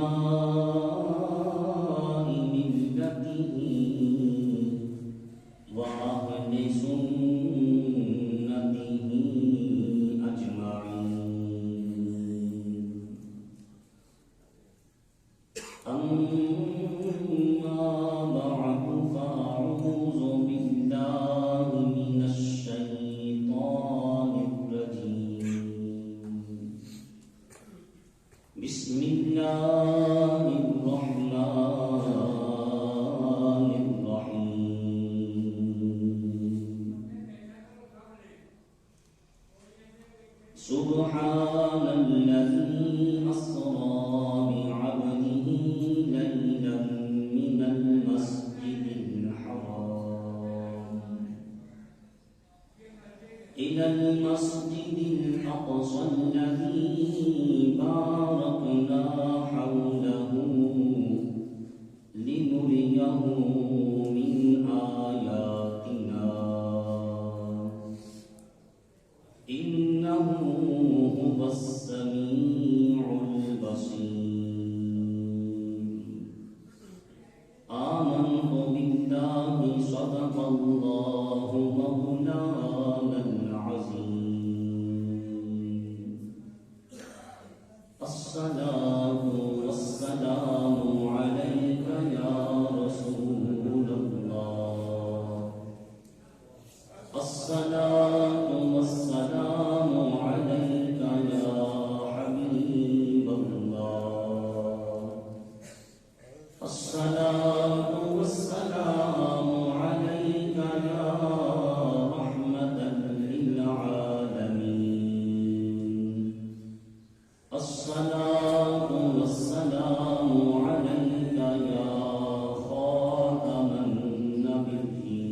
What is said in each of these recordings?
علماء ملته وأهل سنته أجمعين. أما بعد فأعوذ بالله من الشيطان الرجيم. بسم الله الرحمن الرحيم. سبحان الذي أسرى بعبده ليلا من المسجد الحرام إلى المسجد الأقصى الذي باركنا حوله لنريه من آياتنا إنه هو السميع البصير. آمنت بالله صدق الله مولانا العظيم. الصلاة والسلام عليك يا رسول الله. الصلاة والسلام عليك يا حبيب الله. الصلاة والسلام عليك يا رحمة للعالمين. الصلاة والسلام عليك يا خاتم النبيين.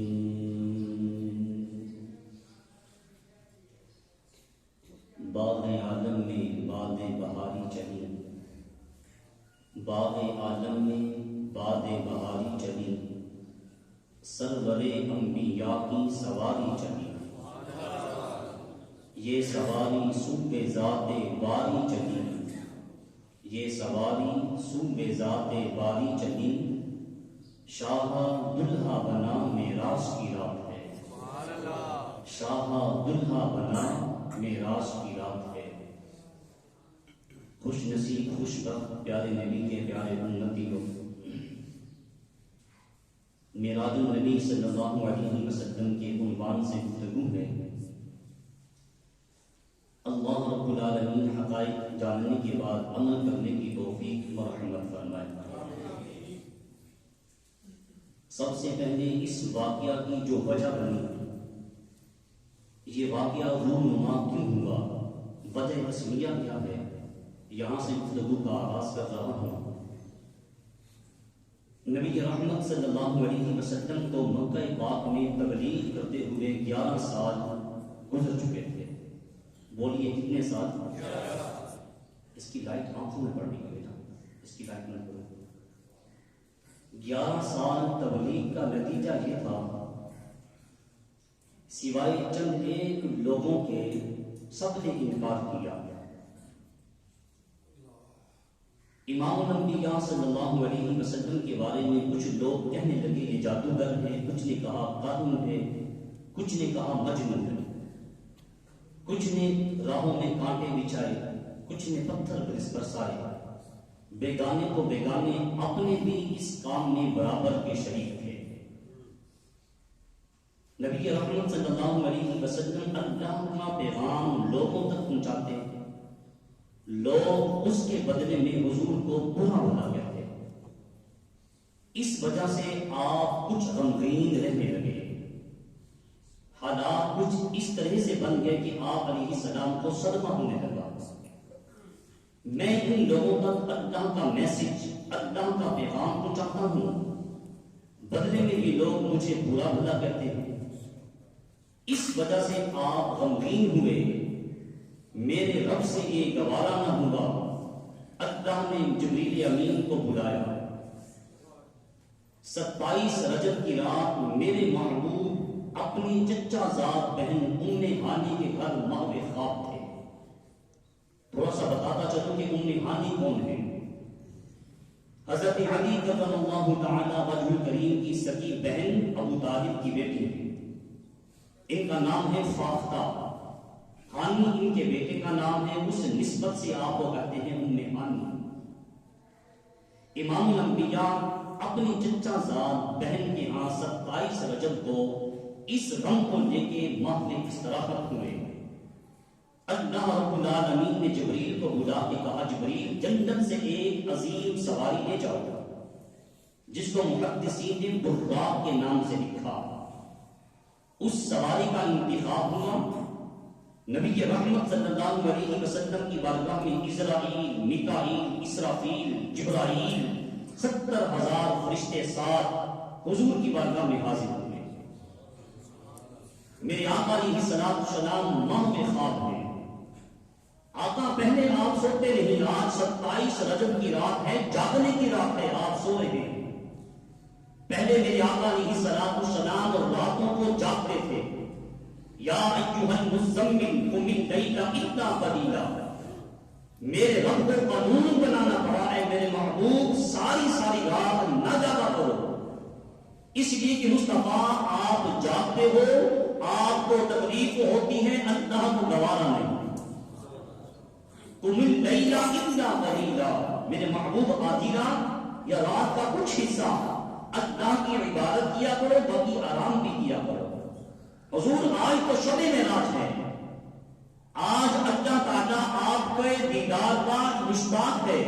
باغ عالم میں باد بہاری چلی، باغ عالم میں باد بہاری چلی، سرور انبیاء کی سواری چلی. یہ سواری صوبے ذات باری چلی، یہ سواری صوبے ذات باری چلی. شاہ دلہا بنا معراج کی رات ہے، شاہ دلہا بنا معراج کی رات ہے. خوش نصیب خوش بخت پیارے نبی کے پیارے امتی کو معراج النبی صلی اللہ علیہ وسلم کے عنوان سے گفتگو ہے. اللہ رب العالمین حقائق جاننے کے بعد عمل کرنے کی توفیق و رحمت فرمائے. سب سے پہلے اس واقعہ کی جو وجہ بنی، یہ واقعہ رونما کیوں ہوا، وجہ رسمیہ کیا ہے، یہاں سے گفتگو کا آغاز کر رہا ہوں. نبی رحمت صلی اللہ علیہ وسلم تو مکہ پاک میں تبلیغ کرتے ہوئے 11 سال گزر چکے تھے. بولیے کتنے سال؟ اس کی لائٹ آنکھوں میں پڑنی ہے بیٹا، اس کی لائٹ نہ کرو. 11 سال تبلیغ کا نتیجہ یہ تھا، سوائے چند ایک لوگوں کے سب نے انکار کیا. امام الانبیاء صلی اللہ علیہ وسلم کے بارے میں کچھ لوگ کہنے لگے یہ جادوگر ہے، کچھ نے کہا قاتل ہے، کچھ نے کہا مجنون ہے، کچھ نے راہوں میں کانٹے بچھائے، کچھ نے پتھر برسائے. بیگانے کو بیگانے اپنے بھی اس کام میں برابر کے شریک تھے. نبی رحمت صلی اللہ علیہ وسلم اللہ کا پیغام لوگوں تک پہنچاتے، لوگ اس کے بدلے میں حضور کو برا بھلا کہتے. اس وجہ سے آپ کچھ غمگین رہنے لگے. حالات کچھ اس طرح سے بن گئے کہ آپ علیہ السلام کو صدمہ ہونے لگا. میں ان لوگوں تک اللہ کا میسج، اللہ کا پیغام پہنچاتا ہوں، بدلے میں یہ لوگ مجھے برا بھلا کہتے ہیں. اس وجہ سے آپ غمگین ہوئے. میرے رب سے یہ گوارا نہ ہوا. اللہ نے جبریل امین کو بلایا. 27 رجب کی رات میرے محبوب اپنی چچا زاد بہن ام ہانی کے گھر ماہ خواب تھے. تھوڑا سا بتاتا چلوں کہ ام ہانی کون ہے. حضرت علی کرم اللہ تعالی وجہ کریم کی سکی بہن ابو طالب کی بیٹی ہے، ان کا نام ہے فاختہ، ہانی ان کے بیٹے کا نام ہے، اس نسبت سے آپ کو کہتے ہیں ام ہانی۔ امام الانبیاء اپنی چچا زاد بہن کے ہاں 27 رجب کو اس غم کو لے کے محفل استراحت ہوئے۔ اللہ رب العالمین نے جبریل کو بلا کے کہا جبریل جنت سے ایک عظیم سواری لے جاؤ، جس کو محدثین نے براق کے نام سے لکھا۔ اس سواری کا انتخاب ہوا، نبی رحمت صلی اللہ علیہ وسلم کی بارگاہ میں اسرائیل، میکائیل، اسرافیل، جبرائیل 70,000 فرشتے ساتھ حضور کی بارگاہ میں حاضر ہوئے۔ میرے آقا علیہ الصلوۃ والسلام ماہ میں خواب ہیں۔ آقا پہلے آپ سوتے نہیں، آج 27 رجب کی رات ہے، جاگنے کی رات ہے، آپ سو رہے ہیں۔ پہلے میرے آقا علیہ الصلوۃ والسلام اور راتوں کو جاگتے تھے۔ یا ایھا المزمل قم اللیل الا قلیلا، میرے رب کو قانون بنانا پڑا ہے میرے محبوب ساری رات نہ جاگا کرو، اس لیے کہ مصطفیٰ آپ جاگتے ہو، آپ کو تکلیف ہوتی ہے، اللہ کو گوارا نہیں۔ قم اللیل الا قلیلا، میرے محبوب آدھی رات یا رات کا کچھ حصہ اللہ کی عبادت کیا کرو، باقی آرام بھی کیا کرو۔ حضور آج تو شب معراج ہے، آج اللہ تعالیٰ آپ کے دیدار کا مشتاق ہے،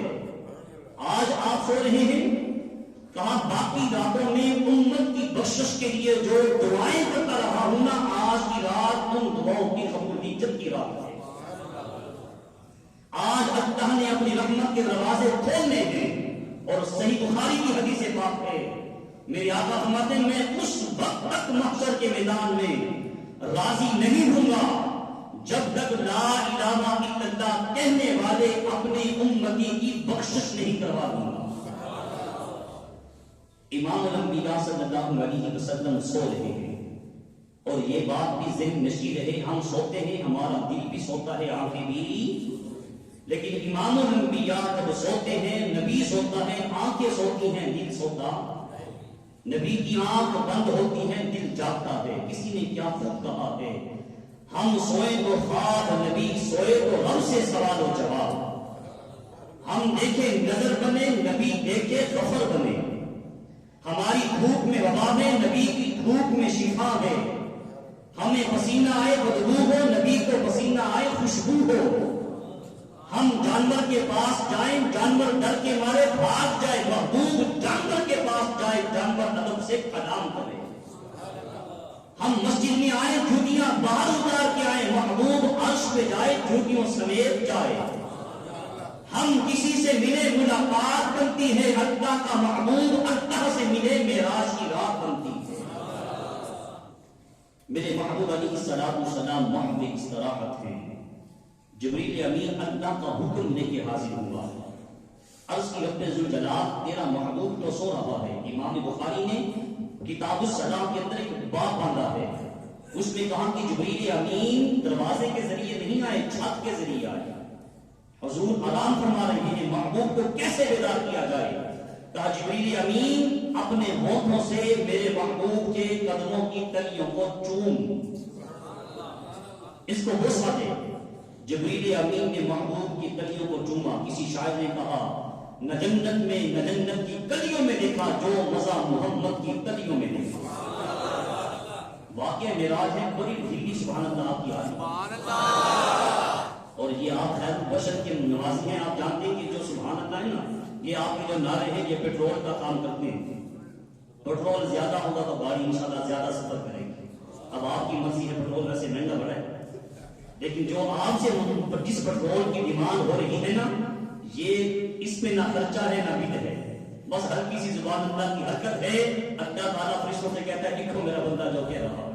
آج آپ سو رہے ہیں، کہا باقی راتوں میں امت کی بخشش کے لیے جو دعائیں کرتا رہا ہوں نا، آج کی رات ان دعاؤں کی قبولیت کی رات ہے۔ آج اللہ نے اپنی رحمت کے دروازے کھولنے ہیں، اور صحیح بخاری کی حدیث پاک ہے، میرے آقا فرماتے ہیں میں اس وقت تک محشر کے میدان میں راضی نہیں ہوں گا جب تک لا الہ الا اللہ کہنے والے اپنی امتی کی بخشش نہیں کروا دوں گا۔ امام الانبیاء صلی اللہ علیہ وسلم سو رہے ہیں، اور یہ بات بھی ذہن نشین رہے، ہم سوتے ہیں، ہمارا دل بھی سوتا ہے، آنکھیں بھی، لیکن امام الانبیاء جب سوتے ہیں، نبی سوتا ہے، آنکھیں سوتی ہیں، دل سوتا۔ نبی کی آنکھ بند ہوتی ہے، دل جاگتا ہے۔ کسی نے کیا خوب کہا ہے، ہم سوئے تو خواب، نبی سوئے تو رب سے سوال و جواب۔ ہم دیکھے نظر بنے، نبی دیکھے ظفر بنے۔ ہماری دھوپ میں وبا ہے، نبی کی دھوپ میں شفا ہے۔ ہمیں پسینہ آئے بدبو ہو، نبی کو پسینہ آئے خوشبو ہو۔ ہم جانور کے پاس جائیں، جانور ڈر کے مارے بھاگ جائے، محبوب جانور کے پاس جائے، جانور ادب سے کلام کرے۔ ہم مسجد میں آئے، جھوٹیاں باہر اتار کے آئے، محبوب عرش پہ جائے، جھوٹیوں سمیت جائے۔ ہم کسی سے ملے، ملاقات بنتی ہے، اللہ کا محبوب اللہ سے ملے، معراج کی رات بنتی ہے۔ میرے محبوب علیہ الصلوۃ والسلام محب استراحت ہیں۔ جبریل امین اللہ کا حکم لے کے حاضر ہوا، عرض کی رب ذوالجلال تیرا محبوب تو سو رہا ہے۔ امام بخاری نے کتاب السلام کے اندر ایک باب باندھا ہے، اس میں کہا کہ جبریل امین دروازے کے ذریعے نہیں آئے، چھت کے ذریعے آئے۔ حضور آرام فرما رہے ہیں، محبوب کو کیسے بیدار کیا جائے؟ کہا جبریل امین اپنے ہونٹوں سے میرے محبوب کے قدموں کی تلیوں کو چوم، اس کو بوسہ دے۔ جبریل امین نے محبوب کی کلیوں کو چوما۔ کسی شاعر نے کہا نہ جنت میں نہ جنت کی کلیوں میں دیکھا جو مزہ محمد کی کلیوں میں دیکھا۔ واقعہ معراج ہے، بڑی ڈھیلی سبحان اللہ آپ کی آج، اور یہ آپ خیر بشر کے نوازی ہیں۔ آپ جانتے ہیں کہ جو سبحان اللہ ہے نا، یہ آپ کے جو نعرے ہیں یہ پیٹرول کا کام کرتے ہیں۔ پیٹرول زیادہ ہوگا تو گاڑی انشاءاللہ زیادہ سفر کرے گی۔ اب آپ کی مرضی ہے، پیٹرول ویسے مہنگا بڑا ہے، لیکن جو آپ سے جس پیٹرول کی ڈیمانڈ ہو رہی ہے نا، یہ اس میں نہ خرچہ ہے نہ بد ہے، بس ہلکی سی زبان اللہ کی حرکت ہے۔ اللہ تعالیٰ فرشتوں سے کہتا ہے لکھو میرا بندہ جو کہہ رہا ہے۔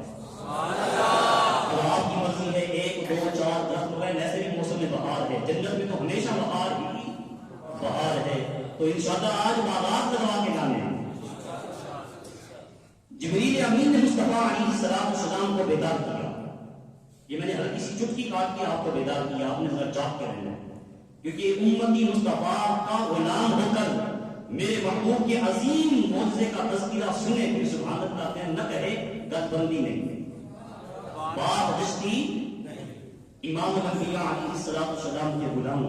اور آپ کی مرضی ہے 1 2 4 10 روپئے، ایسے بھی موسم بہار ہے، جنت میں تو ہمیشہ بہار ہی بہار ہے، تو انشاءاللہ آج باغات لگوا کے جانے ہیں۔ جبریل امین نے مصطفیٰ علیہ السلام کو بیدار کیا۔ یہ میں نے ہلکی سی چٹکی کاٹ کے آپ کو بیدار کیا، آپ نے ذرا جاگ کے رہنا، کیونکہ امتی مصطفیٰ کا غلام ہو کر میرے محبوب کے عظیم معجزے کا تذکرہ سنے پھر سبحان اللہ کہیں نہ کہے گد بندی نہیں، بات رشتی امام الانبیاء علیہ السلام کے غلام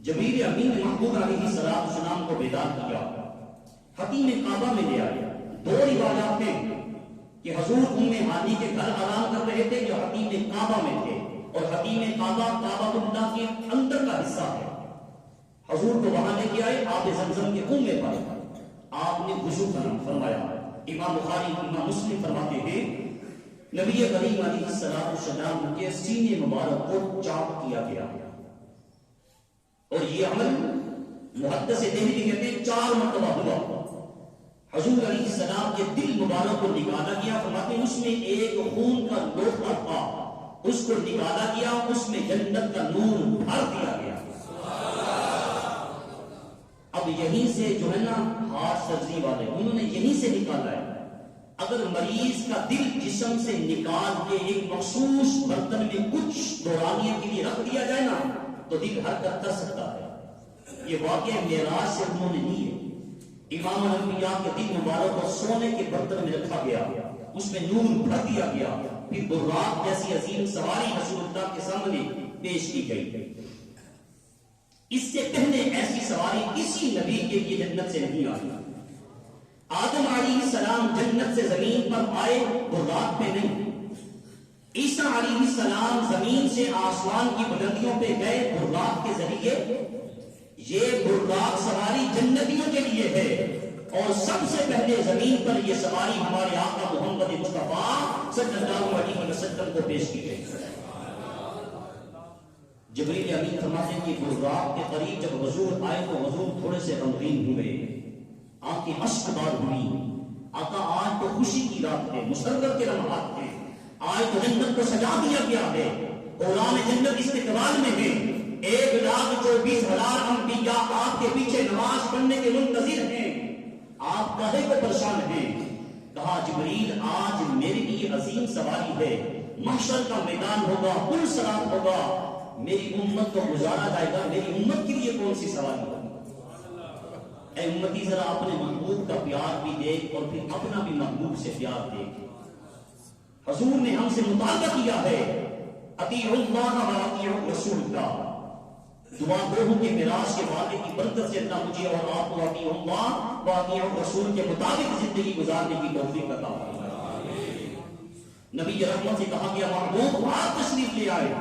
جبریل امین نے محبوب علیہ السلام کو بیدار کیا، حتیم کعبہ میں لے آیا۔ دو روایات ہیں کہ حضور ہانی کے گھر آرام کر رہے تھے جو حتیم کعبہ میں تھے، اور حتیم کعبہ کعبہ اللہ کے اندر کا حصہ ہے۔ حضور کو وہاں لے کے آئے، آب زمزم کے کنویں پر آپ نے وضو فرمایا۔ امام بخاری امام مسلم فرماتے ہیں نبی کریم علیہ السلام کے سینے مبارک کو چاک کیا گیا، اور یہ عمل محدث دہلوی کہتے ہیں 4 مرتبہ ہوا۔ حضور علیہ السلام کے دل مبارک کو نکالا گیا، فرماتے ہیں اس میں ایک خون کا لوٹا تھا، اس کو نکالا گیا، اس میں جنت کا نور بھر دیا گیا۔ اب یہیں سے جو ہے نا ہارٹ سرجری والے انہوں نے یہیں سے نکالا ہے۔ اگر مریض کا دل جسم سے نکال کے ایک مخصوص برتن میں کچھ دورانیے کے لیے رکھ دیا جائے نا تو دل حرکت کر سکتا ہے۔ یہ واقعہ معراج سے انہوں نے لی ہے۔ امام الانبیاء کے دل مبارک کو سونے کے برتن میں رکھا گیا، اس میں نور بھر دیا گیا، پھر براق جیسی عظیم سواری رسول اللہ کے سامنے پیش کی گئی۔ اس سے پہلے ایسی سواری کسی نبی کے لیے جنت سے نہیں آئی۔ آدم علیہ السلام جنت سے زمین پر آئے، براق پہ نہیں۔ عیسیٰ علیہ السلام زمین سے آسمان کی بلندیوں پہ گئے براق کے ذریعے۔ یہ براق سواری جنتیوں کے لیے ہے، اور سب سے پہلے زمین پر یہ سواری ہمارے آقا محمد مصطفیٰ صلی اللہ علیہ وسلم کو پیش کی گئی۔ جبریل امین فرماتے ہیں کہ براق کے قریب جب حضور آئے تو حضور تھوڑے سے غمگین ہوئے، آنکھیں اشک بار ہوئی۔ آقا آج تو خوشی کی رات ہے، مسرت کے لمحات ہیں، آج تو جنت کو سجا دیا گیا ہے، قرآن جنت استقبال میں ہے، 1,24,000 انبیاء آپ کے پیچھے نماز پڑھنے کے منتظر ہیں، آپ کہے کو پریشان ہیں۔ کہا جبریل آج میرے لیے عظیم سواری ہے، محشر کا میدان ہوگا، پل صراط ہوگا، میری امت کو گزارا جائے گا، میری امت کے لیے کون سی سواری ہوگی؟ اے امتی ذرا اپنے محبوب کا پیار بھی دیکھ اور پھر اپنا بھی محبوب سے پیار دیکھ۔ حضور نے ہم سے مطالبہ کیا ہے اطیعوا اللہ و اطیعوا الرسول کا۔ دعا گو ہوں کہ معراج کے واقعے کی برکت سے اللہ مجھے اور آپ کو اطیعوا اللہ و اطیعوا الرسول کے مطابق زندگی گزارنے کی توفیق عطا فرمائے۔ نبی رحمت سے کہا گیا محبوب آپ تشریف لے آئے،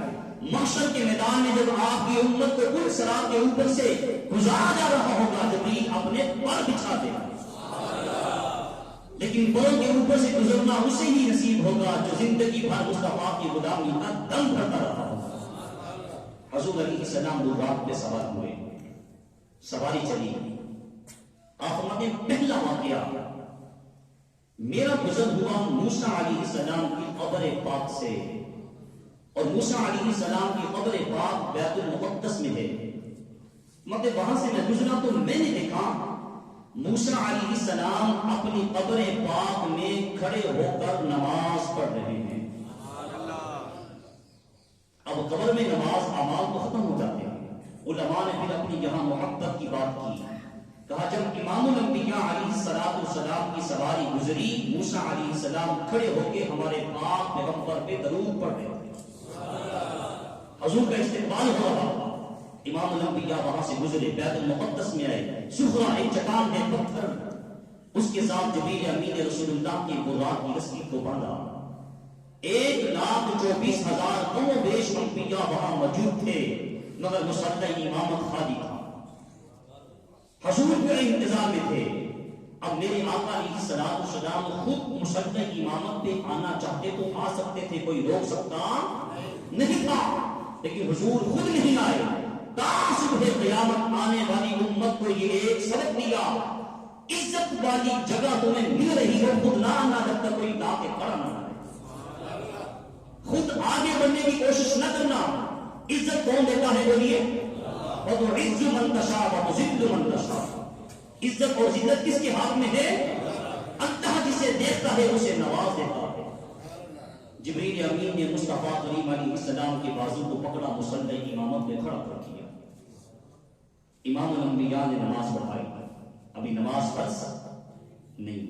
محشر کے میدان میں جب آپ کی امت کو پل صراط کے اوپر سے گزارا جا رہا ہوگا جبریل اپنے پر بچھا دے گا، لیکن پروں کے اوپر سے گزرنا اسے ہی نصیب ہوگا جو زندگی بھر مصطفیٰ کی غلامی کا دم بھرتا رہا ہوگا۔ حضور علیہ السلام براق پہ سوار ہوئے، سواری چلی۔ آپ فرماتے ہیں پہلا واقعہ میرا گزر ہوا موسیٰ علیہ السلام کی قبر پاک سے، اور موسیٰ علیہ السلام کی قبر پاک بیت المقدس میں ہے۔ مطلب وہاں سے میں گزرا تو میں نے دیکھا موسیٰ علیہ السلام اپنی قبر پاک میں کھڑے ہو کر نماز پڑھ رہے ہیں۔ اب قبر میں نماز اعمال تو ختم ہو جاتے ہیں، علماء نے پھر اپنی یہاں محبت کی بات کی، کہا جب امام الانبیاء علیہ السلام کی سواری گزری، موسیٰ علیہ السلام کھڑے ہو کے ہمارے پاک پیغمبر پہ درود پڑھ رہے تھے، حضور کا استقبال ہو رہا۔ امام الانبیاء وہاں سے گزرے، بیت المقدس میں آئے، صخرہ ایک چٹان ہے، پتھر، اس کے ساتھ جبریل امین رسول اللہ کی براق کی رسی کو باندھا۔ 1,24,000 کم و بیش انبیاء وہاں موجود تھے، مگر مصلی امامت خالی تھا، حضور کے انتظار میں تھے۔ اب میرے آقا علیہ السلام خود مصلی امامت پہ آنا چاہتے تو آ سکتے تھے، کوئی روک سکتا نہیں تھا، لیکن حضور خود نہیں آئے۔ تا صبح قیامت آنے والی امت کو یہ ایک سبق دیا، عزت والی جگہ تمہیں مل رہی ہو، خود نہ آنا جب تک کوئی لا کے کھڑا نہ آئے، خود آگے بڑھنے کی کوشش نہ کرنا۔ عزت کون دیتا ہے بولیے؟ وَتُعِزُّ مَن تَشَاءُ وَتُذِلُّ مَن تَشَاءُ۔ عزت اور ذلت کس کے ہاتھ میں ہے؟ اللہ جسے دیکھتا ہے اسے نواز دیتا ہے۔ جبریل امین نے مصطفیٰ کریم علیہ السلام کے بازو کو پکڑا، مصلی امامت میں کھڑا کر دیا، امام الانبیاء نے نماز پڑھائی۔ نماز فرض نہیں.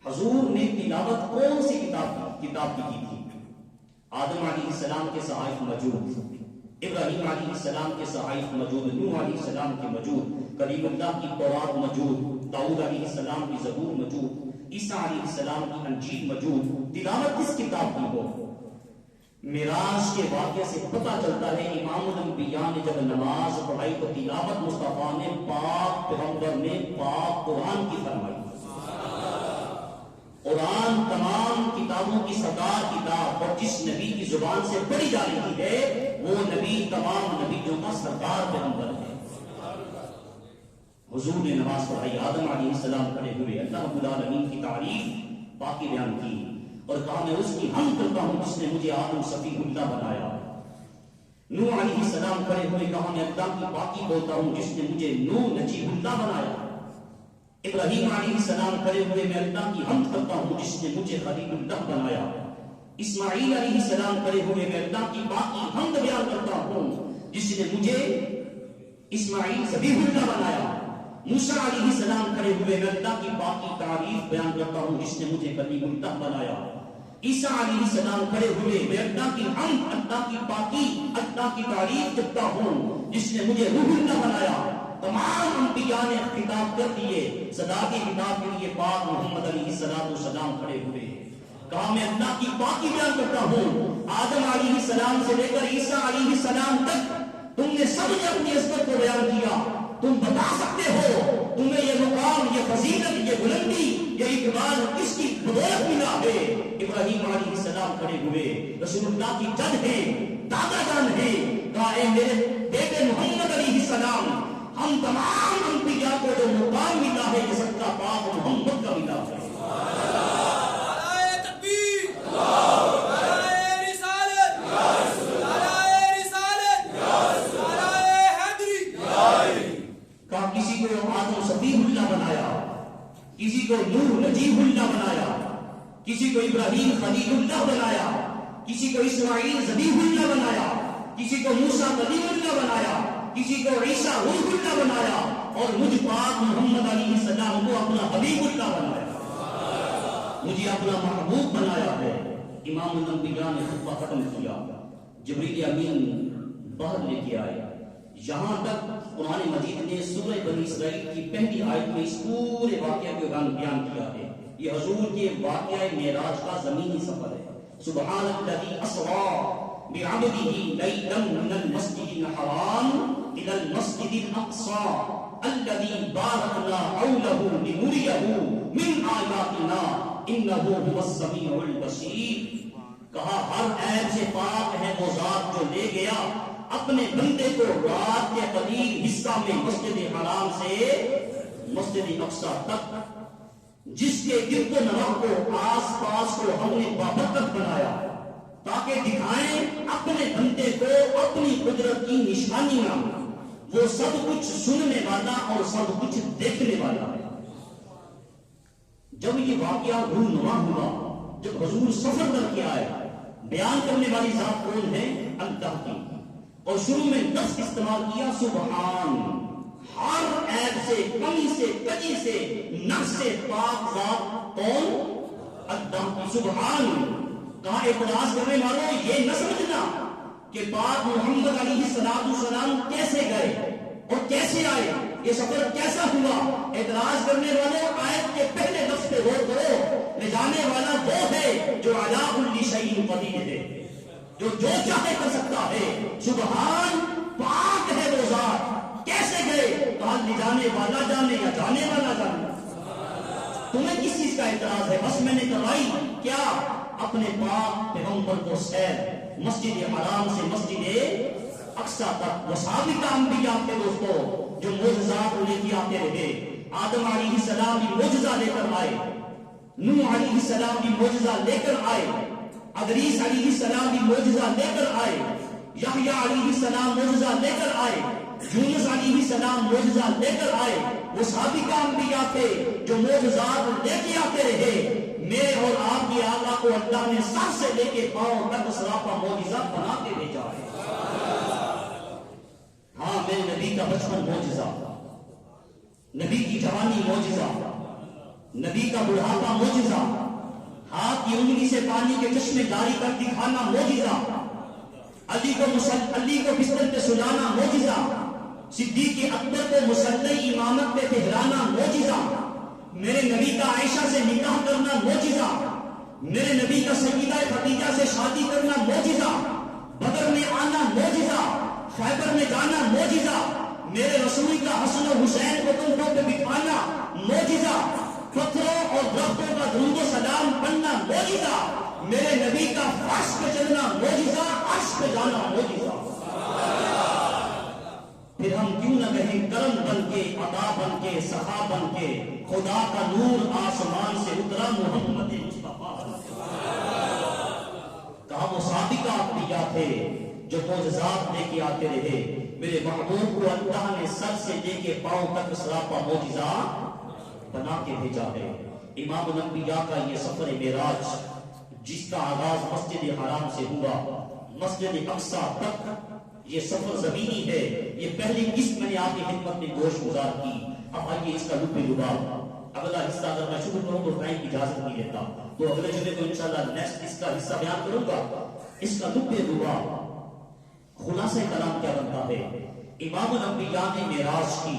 حضور نے تلاوت کون سی کتاب کی تھی؟ آدم علیہ السلام کے صحائف موجود، ابراہیم علیہ السلام کے صحائف موجود، نوح علیہ السلام کے موجود، کلیم اللہ کی تورات موجود، داؤد علیہ السلام کی زبور موجود، عیسیٰ علیہ السلام کی انجیل موجود. تلاوت کس کتاب کی ہو؟ معراج کے واقعے سے پتہ چلتا ہے امام الانبیاء نے جب نماز پڑھائی تو تلاوت مصطفیٰ نے پاک پیغمبر نے پاک قرآن کی فرمائی. قرآن تمام کتابوں کی سردار کتاب، اور جس نبی کی زبان سے پڑھی جا رہی ہے وہ نبی تمام نبیوں کا سردار پیغمبر ہے. حضور نے نماز پڑھائی، آدم علیہ السلام کھڑے ہوئے، اللہ رب العالمین کی تعریف باقی بیان کی اور کہا میں اس کی حمد کرتا ہوں جس نے مجھے آدم صفی اللہ بنایا. نوح علیہ السلام کھڑے ہوئے، کہا میں اللہ کی باقی بولتا ہوں جس نے مجھے نوح نجیب اللہ بنایا. ابراہیم علیہ السلام کھڑے ہوئے، میں اللہ کی حمد کرتا ہوں جس نے مجھے خلیل اللہ بنایا. اسماعیل علیہ السلام کھڑے ہوئے، میں اللہ کی باقی حمد بیان کرتا ہوں جس نے مجھے اسماعیل ذبیح اللہ بنایا. موسیٰ علیہ السلام کھڑے ہوئے، میں اللہ کی باقی تعریف بیان کرتا ہوں جس نے مجھے کلیم اللہ بنایا. عیسیٰ علیہ السلام کھڑے ہوئے، میں اللہ کی حمد، اللہ کی باقی، اللہ کی تعریف کرتا ہوں جس نے مجھے روح اللہ بنایا. تمام انبیاء نے خطاب کر دیے، صداقت خطاب کے لیے پاک محمد علیہ السلام کھڑے ہوئے، کہا میں اللہ کی باقی بیان کرتا ہوں. آدم علیہ السلام سے لے کر عیسیٰ علیہ السلام تک تم نے سب نے اپنی عظمت کو بیان کیا. تم بتا سکتے ہو تمہیں یہ مقام، یہ فضیلت، یہ بلندی، یہ اقبال کس کی بدولت ملا ہے؟ ابراہیم علیہ السلام کھڑے ہوئے، رسول اللہ کی جد ہے، دادا جان ہے، کہا اے میرے بیٹے محمد علیہ السلام، ہم تمام انبیاء کو جو مقام ملا ہے یہ سب کا پاک محمد کا ملا ہے. کسی کو آدم صفی اللہ بنایا، کسی کو نوح نجیب اللہ بنایا، کسی کو ابراہیم خلیل اللہ بنایا، کسی کو اسماعیل ذبیح اللہ بنایا، کسی کو موسیٰ کلیم اللہ بنایا، کسی کو عیسیٰ روح اللہ بنایا، اور مجھ پاک محمد علیہ السلام کو اپنا حبیب اللہ بنایا، مجھے اپنا محبوب بنایا ہے. امام الانبیاء نے خطبہ ختم کیا، جبریل امین باہر لے کے آئے، یہاں تک قرآن مجید نے سورہ بنی اسرائیل کی پہلی آیت میں اس پورے واقعہ کو بیان کیا ہے. یہ حضور کے واقعہ معراج کا زمینی سفر ہے. سبحان الذی اسری بعبدہ لیلا من المسجد الحرام الى المسجد الاقصى الذی بارکنا حولہ لنریہ من آیاتنا انہ هو السمیع البصیر. کہا ہر عیب سے پاک ہے وہ ذات جو لے گیا اپنے بندے کو رات کے قلیل حصہ میں مسجد حرام سے مسجد اقصی تک، جس کے گرد و نواح کو آس پاس کو ہم نے بابرکت بنایا تاکہ دکھائیں اپنے بندے کو اپنی قدرت کی نشانیاں. وہ سب کچھ سننے والا اور سب کچھ دیکھنے والا ہے. جب یہ واقعہ رونما ہوا، جب حضور سفر کر کے آئے، بیان کرنے والی ذات کون ہے؟ اللہ کی. اور شروع میں لفظ استعمال کیا سبحان. ہر عیب سے، کمی سے، کجی سے، نقص سے پاک ذات کون؟ اللہ کی. سبحان. کہا اعتراض کرنے والوں یہ نہ سمجھنا کہ پاک محمد علیہ السلام کیسے گئے اور کیسے آئے، یہ سفر کیسا ہوا. اعتراض کرنے والوں آیت کے پہلے لفظ پہ غور کرو. لے جانے والا وہ ہے جو علی کل شیء قدیر ہے، جو چاہے کر سکتا ہے. سبحان، پاک ہے وہ ذات. کیسے گئے؟ کہا لے جانے والا جانے یا جانے والا جانے. تمہیں کس چیز کا اعتراض ہے؟ بس میں نے کروائی کیا؟ اپنے پاک پیغمبر کو سیر مسجد حرام سے مسجد اقصی تک. وہ سابقہ انبیاء کے دوستوں جو معجزات لے کے آتے رہے. آدم علیہ السلام بھی معجزہ لے کر آئے، نوح علیہ السلام بھی معجزہ لے کر آئے، ادریس علیہ السلام بھی معجزہ لے کر آئے، یحییٰ علیہ السلام معجزہ لے کر آئے، یونس علیہ السلام معجزہ لے کر آئے. وہ سابقہ انبیاء تھے جو معجزات لے کے آتے رہے. میرے اور آپ کے آقا کو اللہ نے سر سے لے کے پاؤں تک سراپا معجزہ بنا کے بھیجا ہے. ہاں، میرے نبی کا بچپن معجزہ، نبی کی جوانی معجزہ، نبی کا بڑھاپا معجزہ، ہاتھ کی انگلی سے پانی کے چشمے جاری کر دکھانا معجزہ، علی کو بستر پہ سلانا معجزہ، صدیق اکبر کو مسلح امامت پہ ٹھہرانا معجزہ، میرے نبی کا عائشہ سے نکاح کرنا معجزہ، میرے نبی کا سیدہ خدیجہ سے شادی کرنا معجزہ، بدر میں آنا معجزہ، خیبر میں جانا معجزہ، میرے رسول کا حسن و حسین کو کنٹوں پہ بٹھانا معجزہ، پتھروں اور درختوں کا درود و سلام پڑھنا معجزہ، میرے نبی کا فرش پہ چلنا معجزہ، عرش پہ جانا معجزہ۔ پھر ہم کیوں نہ کہیں کرم بن کے، عطا بن کے، سخا بن کے، خدا کا نور آسمان سے اترا محمد مصطفیٰ۔ کہا وہ سابقہ انبیاء تھے جو معجزات لے کے آتے رہے، میرے محبوب کو اللہ نے سر سے لے کے پاؤں تک سراپا معجزہ بنا کے بھیجا ہے۔ امام الانبیاء کا یہ سفر معراج جس کا آغاز مسجد حرام سے ہوا مسجد اقصی تک، یہ سفر زمینی ہے، یہ پہلی قسط میں نے آپ کی خدمت میں گوش گزار کی۔ اب آئیے اس کا لطف لباب، اگلا حصہ اگر میں شروع کروں تو ٹائم کی اجازت نہیں دیتا، تو اگلے جمعے کو انشاءاللہ نیکسٹ اس کا حصہ بیان کروں گا۔ اس کا لطف لباب خلاصہ کلام کیا بنتا ہے؟ امام الانبیاء نے معراج کی،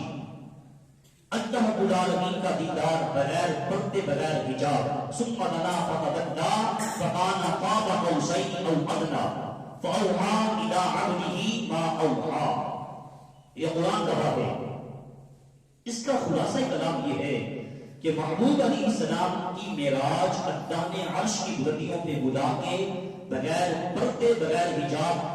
اللہ رب العالمین کا دیدار بغیر پردے بغیر حجاب، ثم دنا فتدلا فکان قاب قوسین او ادنی فاوحی الی عبده ما اوحی۔ یہ قرآن کہا ہے۔ اس کا خلاصہ کلام یہ ہے کہ محبوب علیہ السلام کی معراج اللہ نے عرش کی بلندیوں پہ بلا کے بغیر پردے بغیر حجاب